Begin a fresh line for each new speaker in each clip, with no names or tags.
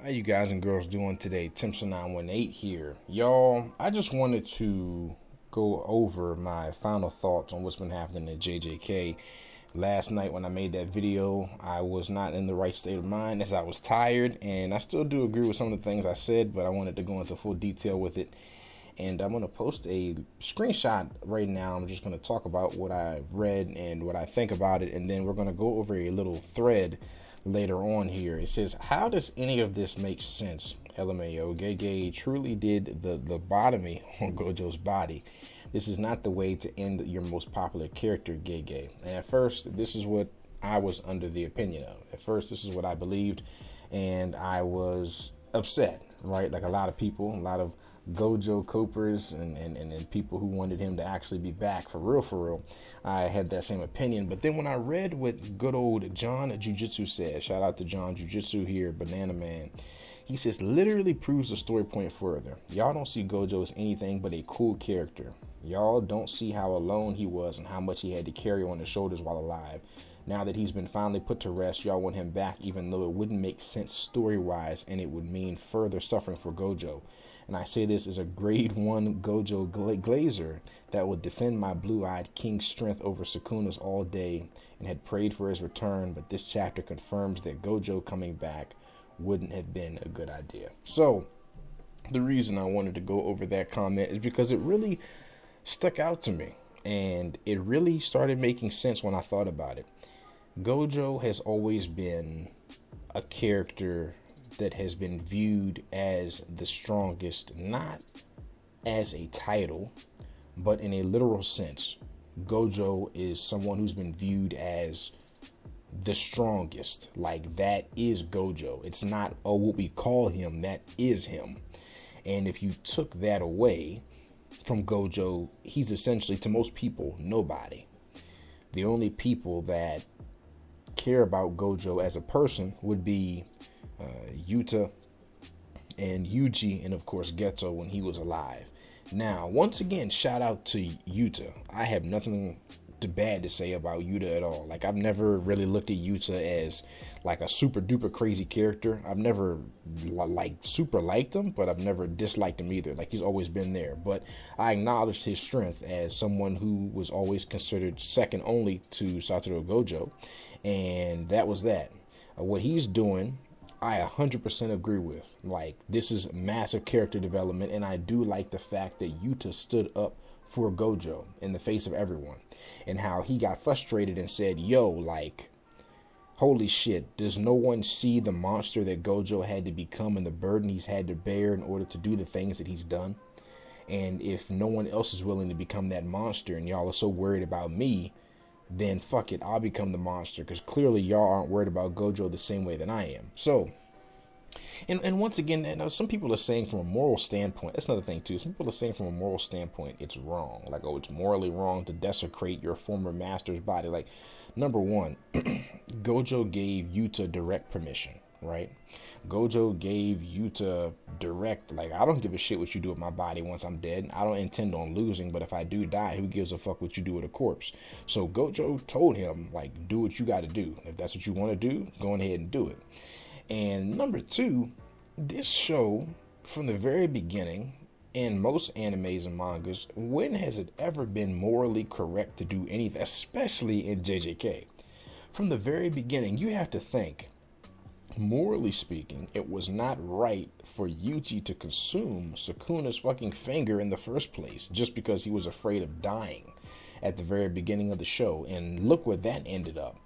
How you guys and girls doing today? Timson918 here. Y'all, I just wanted to go over my final thoughts on what's been happening at JJK. Last night when I made that video, I was not in the right state of mind as I was tired, and I still do agree with some of the things I said, but I wanted to go into full detail with it. And I'm going to post a screenshot right now. I'm just going to talk about what I read and what I think about it, and then we're going to go over a little thread later on here. It says, how does any of this make sense? LMAO, Gege truly did the lobotomy on Gojo's body. This is not the way to end your most popular character, Gege. And at first, this is what I was under the opinion of. At first, this is what I believed, and I was upset, right? Like a lot of people, a lot of Gojo Copers and people who wanted him to actually be back for real. I had that same opinion. But then when I read what good old John Jujutsu said, shout out to John Jujutsu here, Banana Man. He says, literally proves the story point further. Y'all don't see Gojo as anything but a cool character. Y'all don't see how alone he was and how much he had to carry on his shoulders while alive. Now that he's been finally put to rest, y'all want him back, even though it wouldn't make sense story-wise and it would mean further suffering for Gojo. And I say this as a grade 1 Gojo Glazer that would defend my blue-eyed king's strength over Sukuna's all day and had prayed for his return, but this chapter confirms that Gojo coming back wouldn't have been a good idea. So, the reason I wanted to go over that comment is because it really stuck out to me, and it really started making sense when I thought about it. Gojo has always been a character that has been viewed as the strongest, not as a title, but in a literal sense. Gojo is someone who's been viewed as the strongest. Like, that is Gojo. It's not, oh, what we call him, that is him. And if you took that away from Gojo, he's essentially, to most people, nobody. The only people that care about Gojo as a person would be Yuta and Yuji, and of course Geto when he was alive. Now, once again, shout out to Yuta. I have nothing bad to say about Yuta at all. Like, I've never really looked at Yuta as like a super duper crazy character. I've never like super liked him, but I've never disliked him either. Like, he's always been there. But I acknowledged his strength as someone who was always considered second only to Satoru Gojo, and that was that. What he's doing, I 100% agree with. Like, this is massive character development, and I do like the fact that Yuta stood up for Gojo in the face of everyone, and how he got frustrated and said, yo, like, holy shit, does no one see the monster that Gojo had to become and the burden he's had to bear in order to do the things that he's done? And if no one else is willing to become that monster and y'all are so worried about me, then fuck it, I'll become the monster, because clearly y'all aren't worried about Gojo the same way that I am. So, and once again, you know, some people are saying from a moral standpoint, that's another thing too, some people are saying from a moral standpoint, it's wrong. Like, oh, it's morally wrong to desecrate your former master's body. Like, number one, Gojo gave Yuta direct permission, right? Gojo gave Yuta direct, like, I don't give a shit what you do with my body once I'm dead. I don't intend on losing, but if I do die, who gives a fuck what you do with a corpse? So Gojo told him, like, do what you got to do. If that's what you want to do, go ahead and do it. And number two, this show, from the very beginning, in most animes and mangas, when has it ever been morally correct to do anything, especially in JJK? From the very beginning, you have to think, morally speaking, it was not right for Yuji to consume Sukuna's fucking finger in the first place, just because he was afraid of dying at the very beginning of the show. And look where that ended up.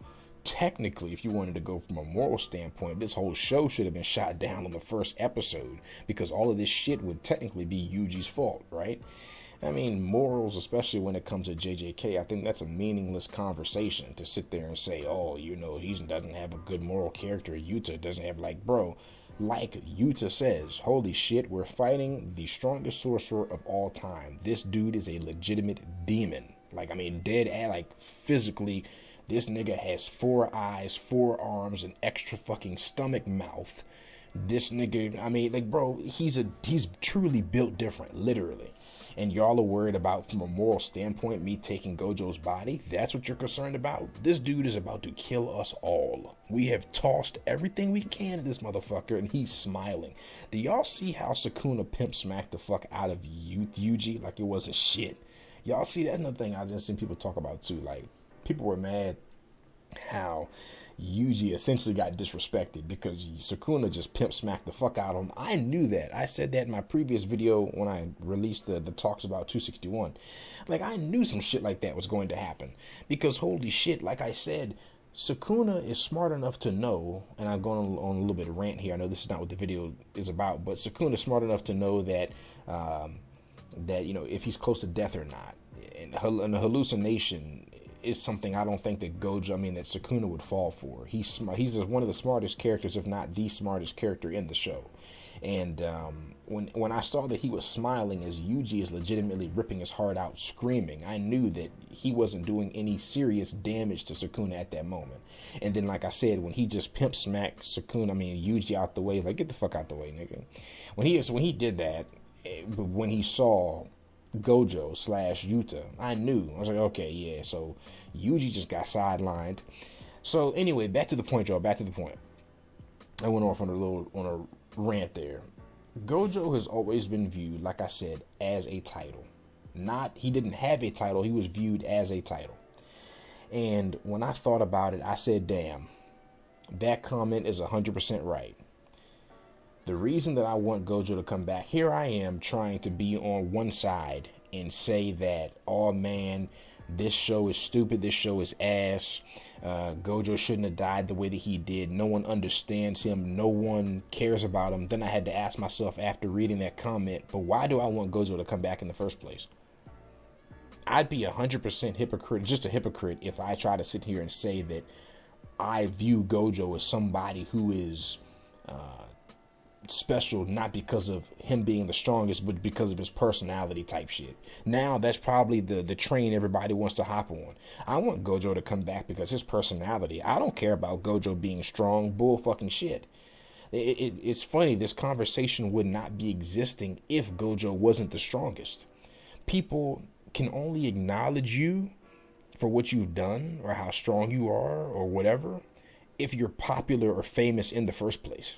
Technically, if you wanted to go from a moral standpoint, this whole show should have been shot down on the first episode, because all of this shit would technically be Yuji's fault, right? I mean, morals, especially when it comes to JJK, I think that's a meaningless conversation to sit there and say, oh, you know, he doesn't have a good moral character. Yuta doesn't have, like, bro, like Yuta says, holy shit, we're fighting the strongest sorcerer of all time. This dude is a legitimate demon. Like, I mean, dead ass, like, physically. This nigga has 4 eyes, 4 arms, an extra fucking stomach mouth. This nigga, I mean, like, bro, he's truly built different, literally. And y'all are worried about, from a moral standpoint, me taking Gojo's body? That's what you're concerned about? This dude is about to kill us all. We have tossed everything we can at this motherfucker, and he's smiling. Do y'all see how Sukuna pimp smacked the fuck out of Yuji like it wasn't shit? Y'all see, that's another thing I just seen people talk about too. Like, people were mad how Yuji essentially got disrespected because Sukuna just pimp smacked the fuck out of him. I knew that. I said that in my previous video when I released the talks about 261. Like, I knew some shit like that was going to happen because holy shit, like I said, Sukuna is smart enough to know, and I'm going on a little bit of rant here. I know this is not what the video is about, but Sukuna is smart enough to know that that, you know, if he's close to death or not. And a hallucination is something I don't think that that Sukuna would fall for. He's one of the smartest characters, if not the smartest character in the show. And when I saw that he was smiling as Yuji is legitimately ripping his heart out, screaming, I knew that he wasn't doing any serious damage to Sukuna at that moment. And then, like I said, when he just pimp smacked Yuji out the way, like, get the fuck out the way, nigga. When he did that, when he saw Gojo / Yuta, I knew. I was like, okay, yeah, so Yuji just got sidelined. So anyway, back to the point, y'all. Back to the point. I went off on a rant there. Gojo has always been viewed, like I said, as a title. He didn't have a title, he was viewed as a title. And when I thought about it, I said, damn, that comment is 100% right. The reason that I want Gojo to come back, here I am trying to be on one side and say that, oh man, this show is stupid, this show is ass, Gojo shouldn't have died the way that he did, no one understands him, no one cares about him. Then I had to ask myself after reading that comment, but why do I want Gojo to come back in the first place? I'd be 100% hypocrite, just a hypocrite, if I try to sit here and say that I view Gojo as somebody who is special, not because of him being the strongest, but because of his personality type shit. Now that's probably the train everybody wants to hop on. I want Gojo to come back because his personality. I don't care about Gojo being strong, bull fucking shit. It's funny, this conversation would not be existing if Gojo wasn't the strongest. People can only acknowledge you for what you've done or how strong you are or whatever if you're popular or famous in the first place.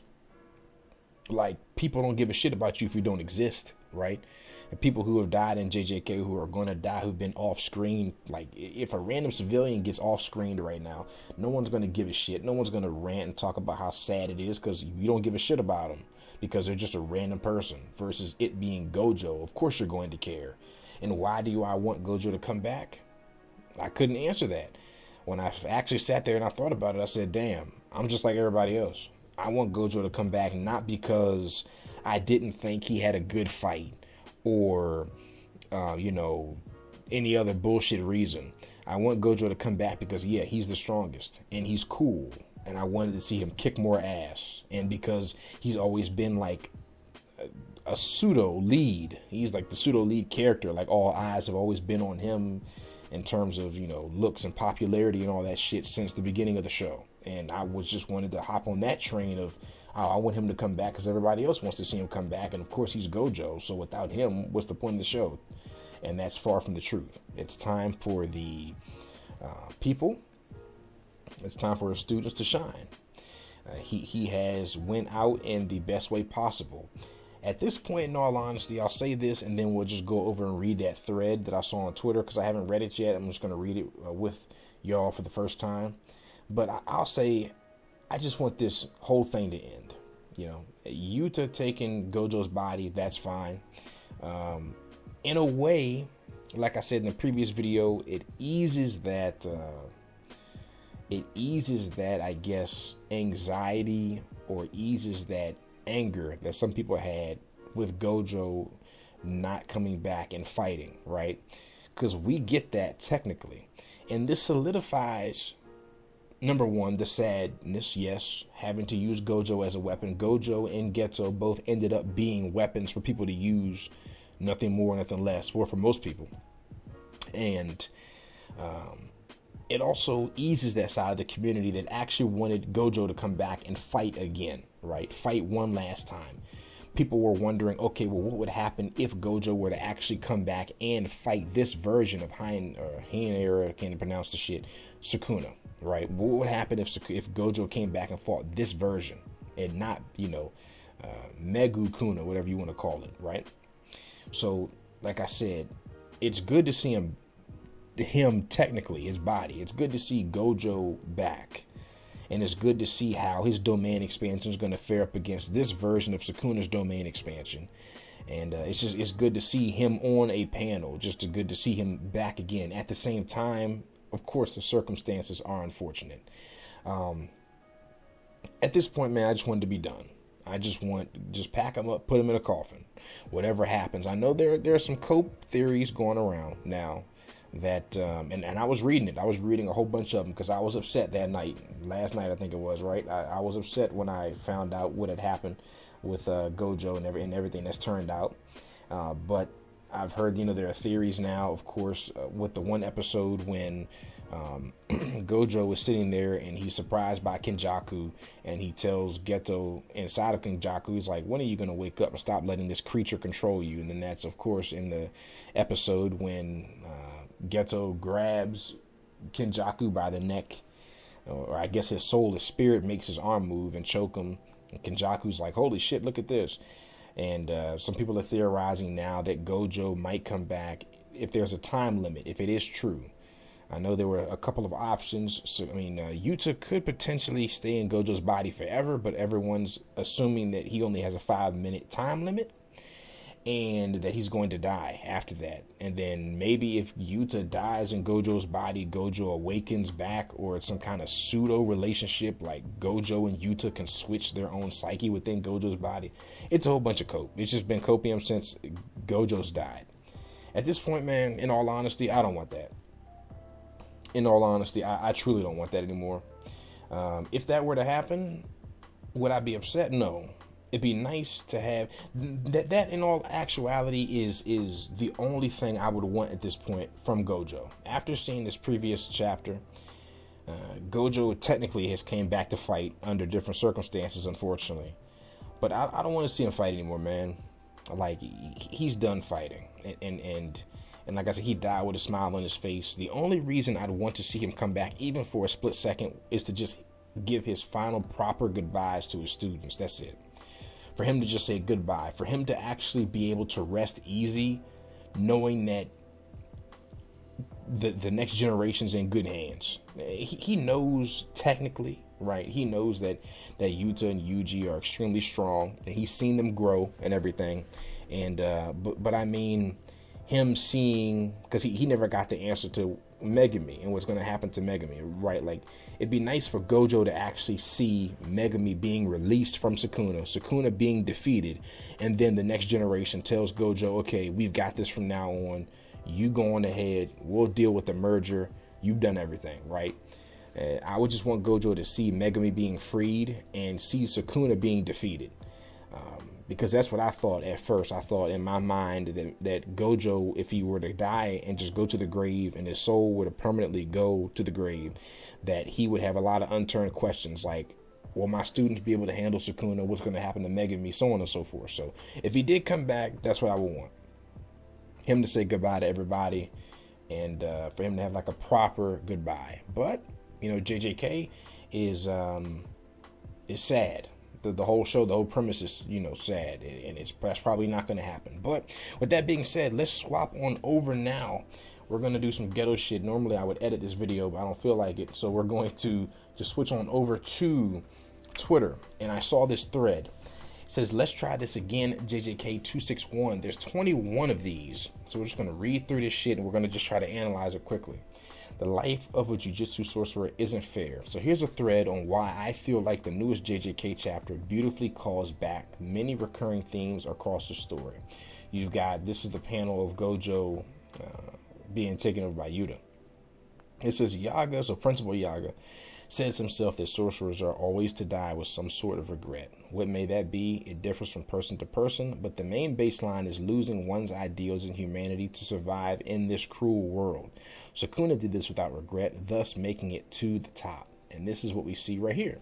Like, people don't give a shit about you if you don't exist, right? And people who have died in JJK, who are going to die, who've been off screen, like, if a random civilian gets off screened right now, no one's going to give a shit. No one's going to rant and talk about how sad it is because you don't give a shit about them because they're just a random person. Versus it being Gojo, of course you're going to care. And why do I want Gojo to come back? I couldn't answer that. When I actually sat there and I thought about it, I said, damn, I'm just like everybody else. I want Gojo to come back, not because I didn't think he had a good fight or, any other bullshit reason. I want Gojo to come back because, yeah, he's the strongest and he's cool. And I wanted to see him kick more ass. And because he's always been like a pseudo lead. He's like the pseudo lead character. Like, all eyes have always been on him in terms of, looks and popularity and all that shit since the beginning of the show. And I was just wanted to hop on that train of, I want him to come back because everybody else wants to see him come back. And of course he's Gojo. So without him, what's the point of the show? And that's far from the truth. It's time for the people. It's time for his students to shine. He has went out in the best way possible. At this point, in all honesty, I'll say this and then we'll just go over and read that thread that I saw on Twitter because I haven't read it yet. I'm just going to read it with y'all for the first time. But I'll say, I just want this whole thing to end. Yuta taking Gojo's body, that's fine. In a way, like I said in the previous video, it eases that, I guess, anxiety or eases that anger that some people had with Gojo not coming back and fighting, right? Because we get that technically. And this solidifies, number one, the sadness, yes, having to use Gojo as a weapon. Gojo and Geto both ended up being weapons for people to use, nothing more, nothing less, or for most people. And it also eases that side of the community that actually wanted Gojo to come back and fight again, right? Fight one last time. People were wondering, okay, well, what would happen if Gojo were to actually come back and fight this version of Hein era, can't pronounce the shit, Sukuna, right? What would happen if Gojo came back and fought this version and not, Megu Kuna, whatever you want to call it, right? So, like I said, it's good to see him technically, his body. It's good to see Gojo back. And it's good to see how his domain expansion is going to fare up against this version of Sukuna's domain expansion. And it's good to see him on a panel. Just good to see him back again. At the same time, of course, the circumstances are unfortunate. At this point, man, I just wanted to be done. I just pack him up, put him in a coffin. Whatever happens. I know there are some cope theories going around now. That and I was reading it. I was reading a whole bunch of them because I was upset that night. Last night, I think it was, right? I was upset when I found out what had happened with Gojo and everything that's turned out. But I've heard, there are theories now, of course, with the one episode when Gojo is sitting there and he's surprised by Kenjaku, and he tells Geto inside of Kenjaku, he's like, when are you going to wake up and stop letting this creature control you? And then that's, of course, in the episode when Geto grabs Kenjaku by the neck, or I guess his soul, his spirit, makes his arm move and choke him. And Kenjaku's like, holy shit, look at this. And some people are theorizing now that Gojo might come back if there's a time limit, if it is true. I know there were a couple of options. So, Yuta could potentially stay in Gojo's body forever, but everyone's assuming that he only has a 5-minute time limit and that he's going to die after that. And then maybe if Yuta dies in Gojo's body, Gojo awakens back, or it's some kind of pseudo relationship like Gojo and Yuta can switch their own psyche within Gojo's body. It's a whole bunch of cope. It's just been copium since Gojo's died. At this point, man, in all honesty, I don't want that. In all honesty, I truly don't want that anymore. If that were to happen, would I be upset? No. It'd be nice to have that in all actuality is the only thing I would want at this point from Gojo. After seeing this previous chapter, Gojo technically has came back to fight under different circumstances, unfortunately. But I don't want to see him fight anymore, man. Like, he's done fighting. And like I said, he died with a smile on his face. The only reason I'd want to see him come back, even for a split second, is to just give his final proper goodbyes to his students. That's it. For him to just say goodbye. For him to actually be able to rest easy, knowing that the next generation's in good hands. He knows technically, right? He knows that Yuta and Yuji are extremely strong, and he's seen them grow and everything. And but I mean, him seeing, because he never got the answer to Megumi and what's going to happen to Megumi, right? Like, it'd be nice for Gojo to actually see Megumi being released from Sukuna being defeated, and then the next generation tells Gojo, okay, we've got this from now on. You go on ahead. We'll deal with the merger. You've done everything, right? I would just want Gojo to see Megumi being freed and see Sukuna being defeated. Because that's what I thought at first. I thought in my mind that Gojo, if he were to die and just go to the grave and his soul were to permanently go to the grave, that he would have a lot of unturned questions like, will my students be able to handle Sukuna? What's going to happen to Megumi? So on and so forth. So if he did come back, that's what I would want. Him to say goodbye to everybody, and for him to have like a proper goodbye. But, JJK is sad. The whole show, the whole premise is, sad, and that's probably not going to happen. But with that being said, let's swap on over now. We're going to do some ghetto shit. Normally I would edit this video, but I don't feel like it. So we're going to just switch on over to Twitter. And I saw this thread. It says, let's try this again, JJK261. There's 21 of these. So we're just going to read through this shit, and we're going to just try to analyze it quickly. The life of a Jujutsu sorcerer isn't fair. So here's a thread on why I feel like the newest JJK chapter beautifully calls back many recurring themes across the story. You've got, this is the panel of Gojo being taken over by Yuta. It says, Yaga, so Principal Yaga, says himself that sorcerers are always to die with some sort of regret. What may that be? It differs from person to person, but the main baseline is losing one's ideals and humanity to survive in this cruel world. Sukuna did this without regret, thus making it to the top. And this is what we see right here.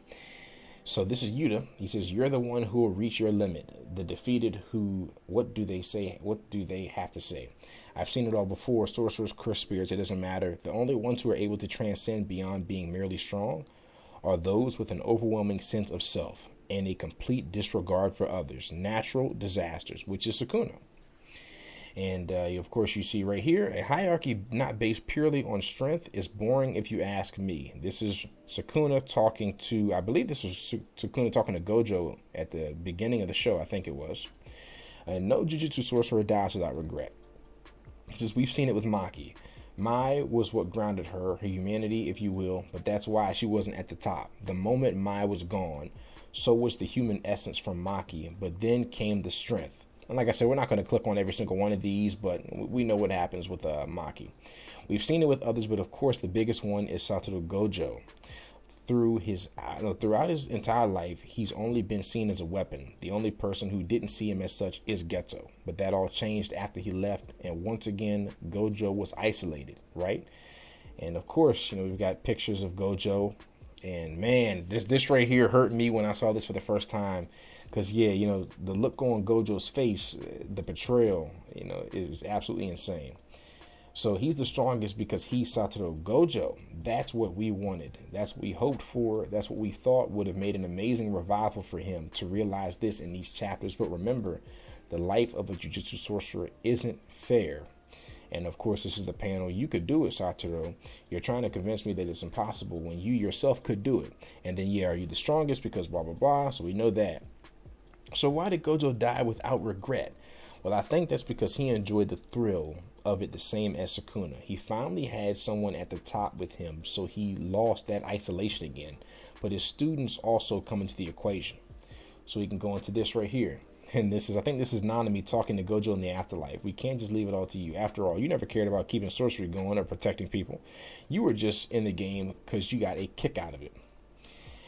So this is Yuta. He says, "You're the one who will reach your limit. The defeated who, what do they say? What do they have to say? I've seen it all before. Sorcerers, cursed spirits, it doesn't matter. The only ones who are able to transcend beyond being merely strong are those with an overwhelming sense of self and a complete disregard for others. Natural disasters," which is Sukuna. And of course, you see right here, a hierarchy not based purely on strength is boring if you ask me. This is Sukuna talking to, I believe this was Sukuna talking to Gojo at the beginning of the show, I think it was. No Jujutsu sorcerer dies without regret. He says, we've seen it with Maki. Mai was what grounded her humanity, if you will, but that's why she wasn't at the top. The moment Mai was gone, so was the human essence from Maki, but then came the strength. And like I said, we're not going to click on every single one of these, but we know what happens with Maki. We've seen it with others, but of course the biggest one is Satoru Gojo. Throughout his entire life, he's only been seen as a weapon. The only person who didn't see him as such is Geto. But that all changed after he left, and once again, Gojo was isolated, right? And of course, we've got pictures of Gojo, and man, this right here hurt me when I saw this for the first time. Because, the look on Gojo's face, the betrayal, is absolutely insane. So he's the strongest because he's Satoru Gojo. That's what we wanted. That's what we hoped for. That's what we thought would have made an amazing revival for him to realize this in these chapters. But remember, the life of a Jujutsu sorcerer isn't fair. And of course, this is the panel. You could do it, Satoru. You're trying to convince me that it's impossible when you yourself could do it. And then, are you the strongest because blah, blah, blah. So we know that. So why did Gojo die without regret? Well, I think that's because he enjoyed the thrill of it the same as Sukuna. He finally had someone at the top with him, so he lost that isolation again. But his students also come into the equation. So we can go into this right here. And I think this is Nanami talking to Gojo in the afterlife. We can't just leave it all to you. After all, you never cared about keeping sorcery going or protecting people. You were just in the game because you got a kick out of it.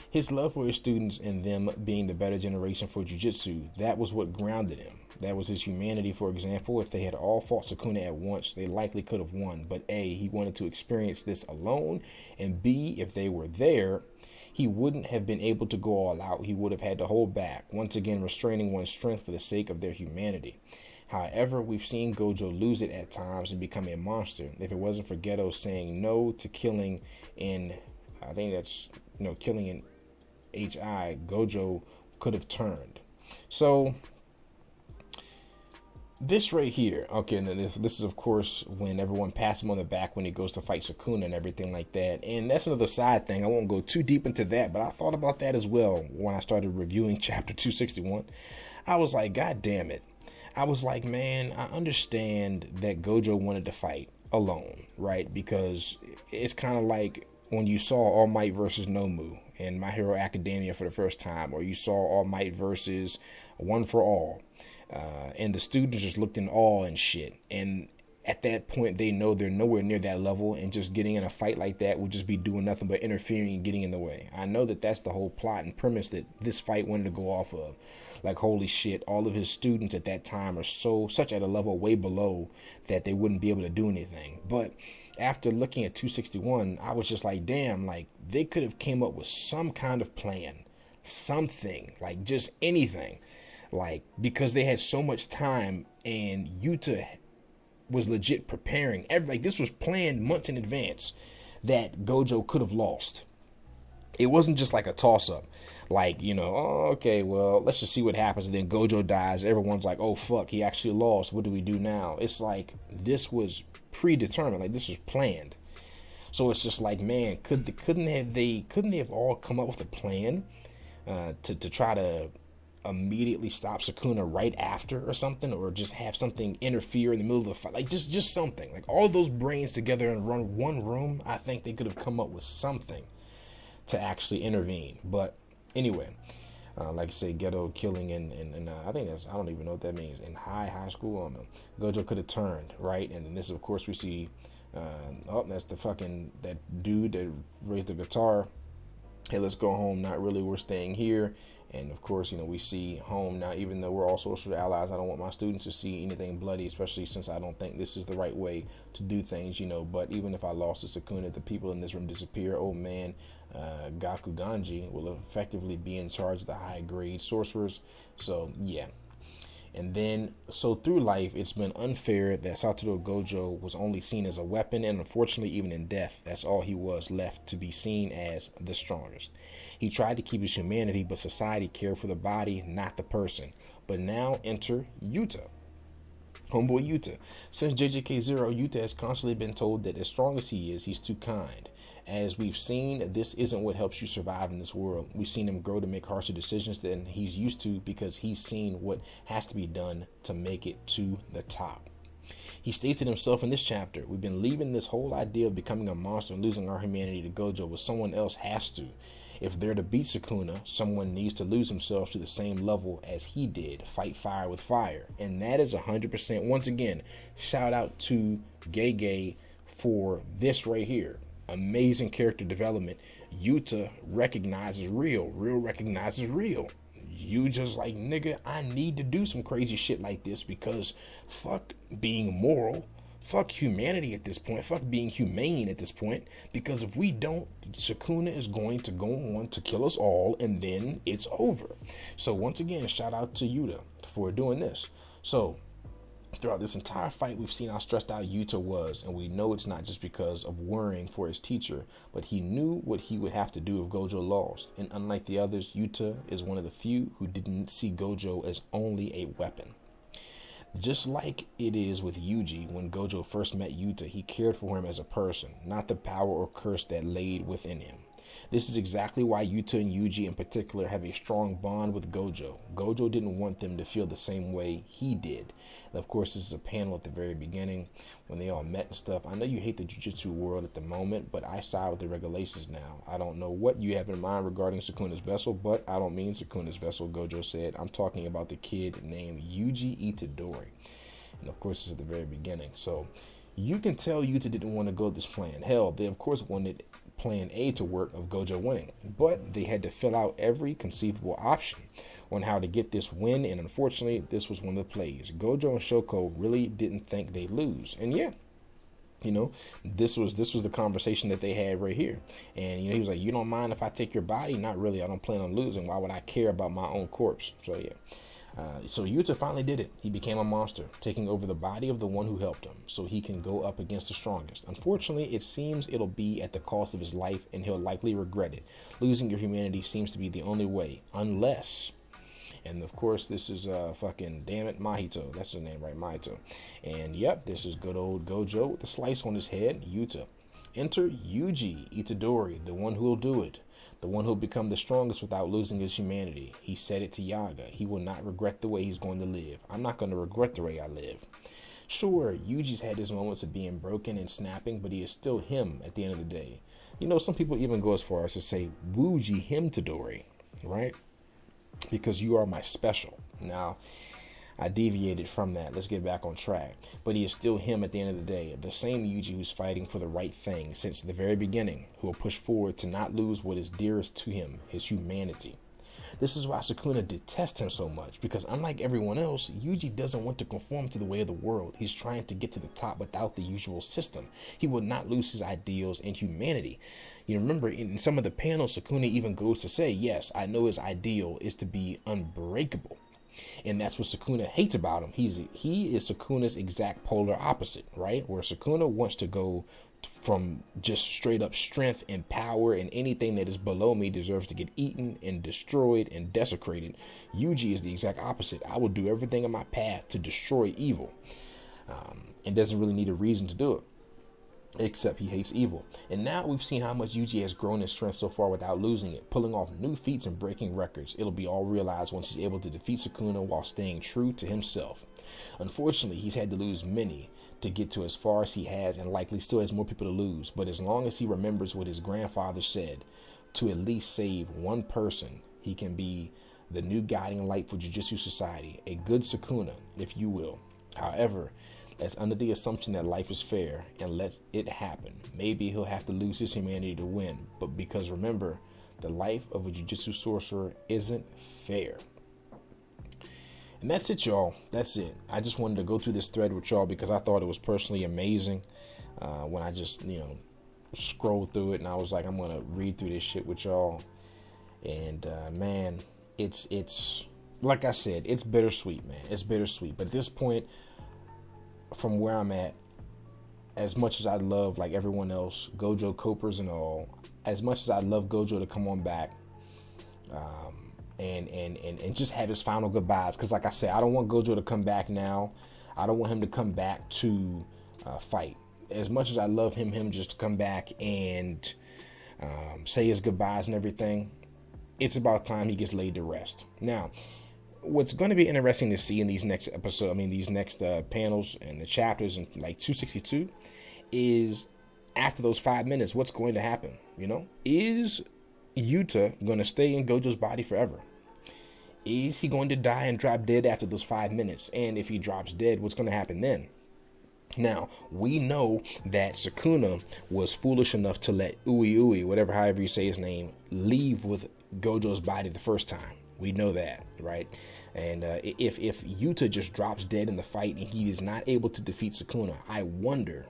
His love for his students and them being the better generation for Jujutsu, that was what grounded him. That was his humanity, for example. If they had all fought Sukuna at once, they likely could have won. But A, he wanted to experience this alone. And B, if they were there, he wouldn't have been able to go all out. He would have had to hold back, once again restraining one's strength for the sake of their humanity. However, we've seen Gojo lose it at times and become a monster. If it wasn't for Geto saying no to killing in, I think that's, killing in HI, Gojo could have turned. So this right here, okay, and this is of course when everyone passed him on the back when he goes to fight Sukuna and everything like that. And that's another side thing. I won't go too deep into that, but I thought about that as well when I started reviewing chapter 261. I was like, God damn it. I was like, man, I understand that Gojo wanted to fight alone, right? Because it's kind of like when you saw All Might versus Nomu in My Hero Academia for the first time, or you saw All Might versus One for All, and the students just looked in awe and shit. And at that point, they know they're nowhere near that level, and just getting in a fight like that would just be doing nothing but interfering and getting in the way. I know that that's the whole plot and premise that this fight wanted to go off of. Like, holy shit, all of his students at that time are such at a level way below that they wouldn't be able to do anything. But after looking at 261, I was just like, damn, like, they could have came up with some kind of plan, something, like just anything, like, because they had so much time, and Yuta was legit preparing. Like, this was planned months in advance that Gojo could have lost. It wasn't just like a toss-up. Like, oh, okay, well, let's just see what happens. And then Gojo dies. Everyone's like, oh, fuck, he actually lost. What do we do now? It's like, this was predetermined. Like, this was planned. So it's just like, man, couldn't they have all come up with a plan to try to immediately stop Sukuna right after or something, or just have something interfere in the middle of the fight, like just something, like all those brains together and run one room. I think they could have come up with something to actually intervene. But anyway, like I say, Geto killing and I think I don't even know what that means, in high school. I don't know. Gojo could have turned, right? And then this, of course, we see that's that dude that raised the guitar. Hey, let's go home. Not really. We're staying here. And of course, we see home now, even though we're all social allies, I don't want my students to see anything bloody, especially since I don't think this is the right way to do things, But even if I lost to Sukuna, the people in this room disappear. Oh man, Gaku Ganji will effectively be in charge of the high grade sorcerers. So yeah. And then, so through life, it's been unfair that Satoru Gojo was only seen as a weapon, and unfortunately, even in death, that's all he was left to be seen as the strongest. He tried to keep his humanity, but society cared for the body, not the person. But now enter Yuta. Homeboy Yuta. Since JJK 0, Yuta has constantly been told that as strong as he is, he's too kind. As we've seen, this isn't what helps you survive in this world. We've seen him grow to make harsher decisions than he's used to because he's seen what has to be done to make it to the top. He states it himself in this chapter. We've been leaving this whole idea of becoming a monster and losing our humanity to Gojo, but someone else has to. If they're to beat Sukuna, someone needs to lose himself to the same level as he did. Fight fire with fire. And that is 100%. Once again, shout out to Gege for this right here. Amazing character development. Yuta recognizes real. Real recognizes real. You just like, nigga, I need to do some crazy shit like this because fuck being moral. Fuck humanity at this point. Fuck being humane at this point. Because if we don't, Sukuna is going to go on to kill us all and then it's over. So once again, shout out to Yuta for doing this. So throughout this entire fight, we've seen how stressed out Yuta was, and we know it's not just because of worrying for his teacher, but he knew what he would have to do if Gojo lost. And unlike the others, Yuta is one of the few who didn't see Gojo as only a weapon. Just like it is with Yuji, when Gojo first met Yuta, he cared for him as a person, not the power or curse that laid within him. This is exactly why Yuta and Yuji in particular have a strong bond with Gojo. Gojo didn't want them to feel the same way he did. And of course, this is a panel at the very beginning when they all met and stuff. I know you hate the Jujutsu world at the moment, but I side with the regulations now. I don't know what you have in mind regarding Sukuna's vessel, but I don't mean Sukuna's vessel, Gojo said. I'm talking about the kid named Yuji Itadori. And of course, this is at the very beginning. So you can tell Yuta didn't want to go this plan. Hell, they of course wanted plan A to work of Gojo winning, but they had to fill out every conceivable option on how to get this win, and unfortunately this was one of the plays. Gojo and Shoko really didn't think they'd lose, and yeah, this was the conversation that they had right here. And he was like, you don't mind if I take your body? Not really, I don't plan on losing. Why would I care about my own corpse? So yeah. So Yuta finally did it. He became a monster, taking over the body of the one who helped him, so he can go up against the strongest. Unfortunately, it seems it'll be at the cost of his life, and he'll likely regret it. Losing your humanity seems to be the only way, unless... And of course, this is fucking, damn it, Mahito. That's his name, right? Mahito. And yep, this is good old Gojo with the slice on his head, Yuta. Enter Yuji Itadori, the one who'll do it. The one who'll become the strongest without losing his humanity. He said it to Yaga. He will not regret the way he's going to live. I'm not going to regret the way I live. Sure, Yuji's had his moments of being broken and snapping, but he is still him at the end of the day. Some people even go as far as to say, Wuji him Tadori, right? Because you are my special. Now, I deviated from that. Let's get back on track. But he is still him at the end of the day. The same Yuji who's fighting for the right thing since the very beginning, who will push forward to not lose what is dearest to him, his humanity. This is why Sukuna detests him so much, because unlike everyone else, Yuji doesn't want to conform to the way of the world. He's trying to get to the top without the usual system. He will not lose his ideals and humanity. You remember in some of the panels, Sukuna even goes to say, yes, I know his ideal is to be unbreakable. And that's what Sukuna hates about him. He is Sukuna's exact polar opposite, right? Where Sukuna wants to go from just straight up strength and power, and anything that is below me deserves to get eaten and destroyed and desecrated. Yuji is the exact opposite. I will do everything in my path to destroy evil, and doesn't really need a reason to do it, except he hates evil. And now we've seen how much Yuji has grown in strength so far without losing it, pulling off new feats and breaking records. It'll be all realized once he's able to defeat Sukuna while staying true to himself. Unfortunately, he's had to lose many to get to as far as he has, and likely still has more people to lose. But as long as he remembers what his grandfather said, to at least save one person, he can be the new guiding light for Jujutsu Society, a good Sukuna, if you will. However, that's under the assumption that life is fair, and let it happen. Maybe he'll have to lose his humanity to win, but because remember, The life of a Jujutsu sorcerer isn't fair. And that's it, y'all. That's it. I just wanted to go through this thread with y'all because I thought it was personally amazing when I just, scrolled through it, and I was like, I'm going to read through this shit with y'all. And, man, it's like I said, it's bittersweet, man. It's bittersweet. But at this point, from where I'm at, as much as I love, like everyone else, Gojo Copers and all, as much as I love Gojo to come on back, and just have his final goodbyes, because like I said, I don't want Gojo to come back now. I don't want him to come back to fight. As much as I love him just to come back and say his goodbyes and everything, it's about time he gets laid to rest. Now, what's going to be interesting to see in these next these next panels and the chapters in like 262 is after those 5 minutes, what's going to happen? Is Yuta going to stay in Gojo's body forever? Is he going to die and drop dead after those 5 minutes? And if he drops dead, what's going to happen then? Now, we know that Sukuna was foolish enough to let however you say his name, leave with Gojo's body the first time. We know that, right? And if Yuta just drops dead in the fight and he is not able to defeat Sukuna, I wonder,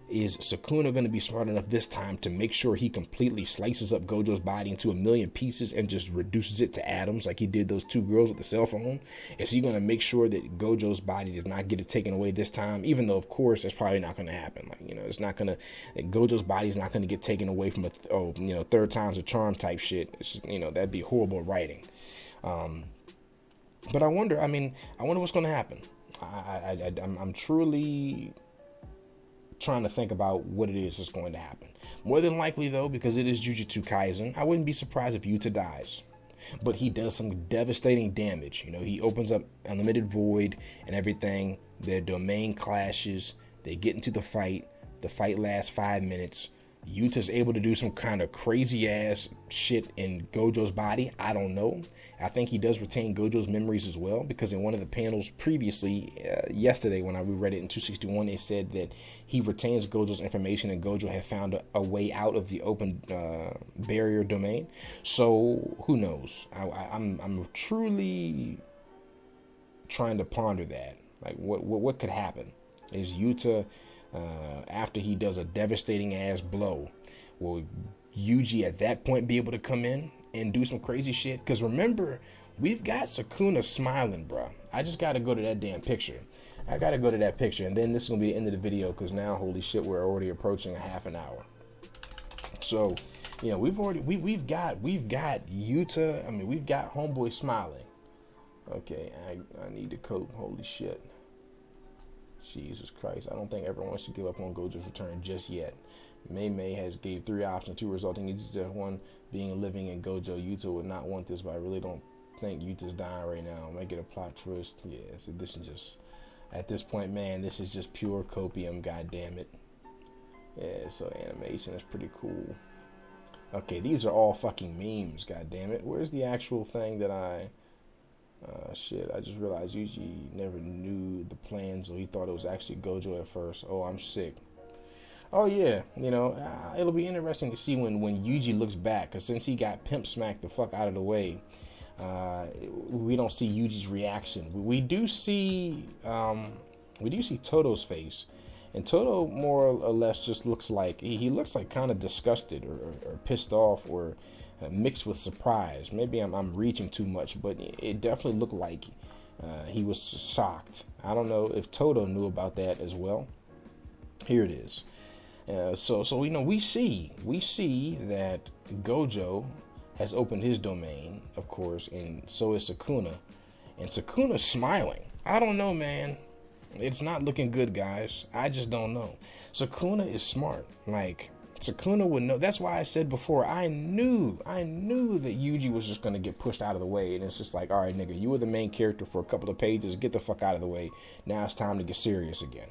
is Sukuna going to be smart enough this time to make sure he completely slices up Gojo's body into a million pieces and just reduces it to atoms like he did those two girls with the cell phone? Is he going to make sure that Gojo's body does not get it taken away this time? Even though, of course, that's probably not going to happen. It's not going to, Gojo's body is not going to get taken away from third time's a charm type shit. It's just, that'd be horrible writing. But I wonder what's going to happen. I'm truly trying to think about what it is that's going to happen. More than likely, though, because it is Jujutsu Kaisen, I wouldn't be surprised if Yuta dies. But he does some devastating damage. He opens up Unlimited Void and everything. Their domain clashes. They get into the fight. The fight lasts 5 minutes. Yuta's able to do some kind of crazy ass shit in Gojo's body. I don't know. I think he does retain Gojo's memories as well, because in one of the panels previously, yesterday when I reread it in 261, it said that he retains Gojo's information and Gojo had found a way out of the open barrier domain. So who knows? I'm truly trying to ponder that. Like what could happen? Is Yuta, after he does a devastating ass blow, will Yuji at that point be able to come in and do some crazy shit? Because remember, we've got Sukuna smiling, bro. I just got to go to that damn picture. I got to go to that picture, and then this is going to be the end of the video, because now, holy shit, we're already approaching a half an hour. So, we've got Yuta, we've got homeboy smiling. Okay, I need to cope, holy shit. Jesus Christ, I don't think everyone should give up on Gojo's return just yet. Mei has gave 3 options, 2 resulting in just 1 being living in Gojo. Yuta would not want this, but I really don't think Yuta's dying right now. Make it a plot twist. Yeah, so this is just, at this point, man, this is just pure copium, god damn it. Yeah, so animation is pretty cool. Okay, these are all fucking memes, god damn it. Where's the actual thing that shit, I just realized Yuji never knew the plan, so he thought it was actually Gojo at first. Oh, I'm sick. Oh, yeah, it'll be interesting to see when Yuji looks back, because since he got pimp smacked the fuck out of the way, we don't see Yuji's reaction. We do see Toto's face, and Toto more or less just looks like, he looks like kind of disgusted or pissed off, or mixed with surprise. Maybe I'm reaching too much, but it definitely looked like he was shocked. I don't know if Toto knew about that as well. Here it is. So we see that Gojo has opened his domain, of course, and so is Sukuna, and Sukuna's smiling. I don't know, man. It's not looking good, guys. I just don't know. Sukuna is smart. Like, Sukuna would know. That's why I said before, I knew that Yuji was just going to get pushed out of the way. And it's just like, all right, nigga, you were the main character for a couple of pages. Get the fuck out of the way. Now it's time to get serious again.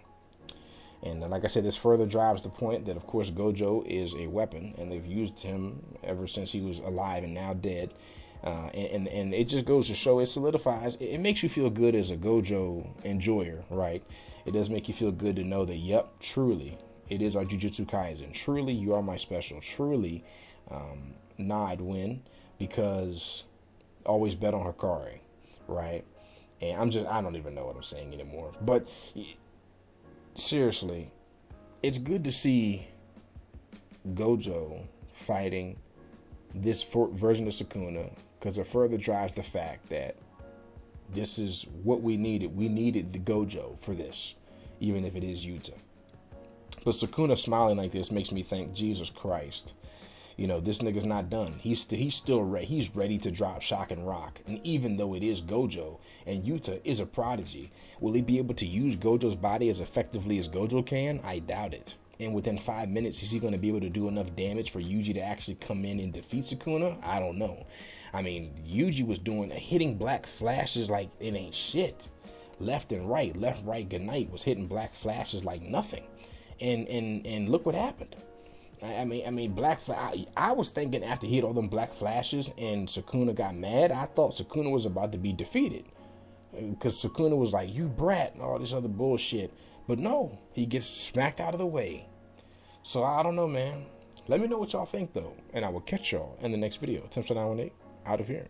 And like I said, this further drives the point that, of course, Gojo is a weapon. And they've used him ever since he was alive and now dead. And it just goes to show, it solidifies. It makes you feel good as a Gojo enjoyer, right? It does make you feel good to know that, yep, truly, it is our Jujutsu Kaisen. Truly, you are my special. Truly, I'd win because always bet on Hakari, right? And I don't even know what I'm saying anymore. But seriously, it's good to see Gojo fighting this version of Sukuna, because it further drives the fact that this is what we needed. We needed the Gojo for this, even if it is Yuta. But Sukuna smiling like this makes me think, Jesus Christ, this nigga's not done. He's still ready. He's ready to drop shock and rock. And even though it is Gojo and Yuta is a prodigy, will he be able to use Gojo's body as effectively as Gojo can? I doubt it. And within 5 minutes, is he going to be able to do enough damage for Yuji to actually come in and defeat Sukuna? I don't know. I mean, Yuji was hitting black flashes like it ain't shit. Left, right, good night was hitting black flashes like nothing. And look what happened. I mean, I was thinking after he hit all them black flashes and Sukuna got mad, I thought Sukuna was about to be defeated. Because Sukuna was like, you brat, and all this other bullshit. But no, he gets smacked out of the way. So I don't know, man. Let me know what y'all think, though. And I will catch y'all in the next video. Tim918, out of here.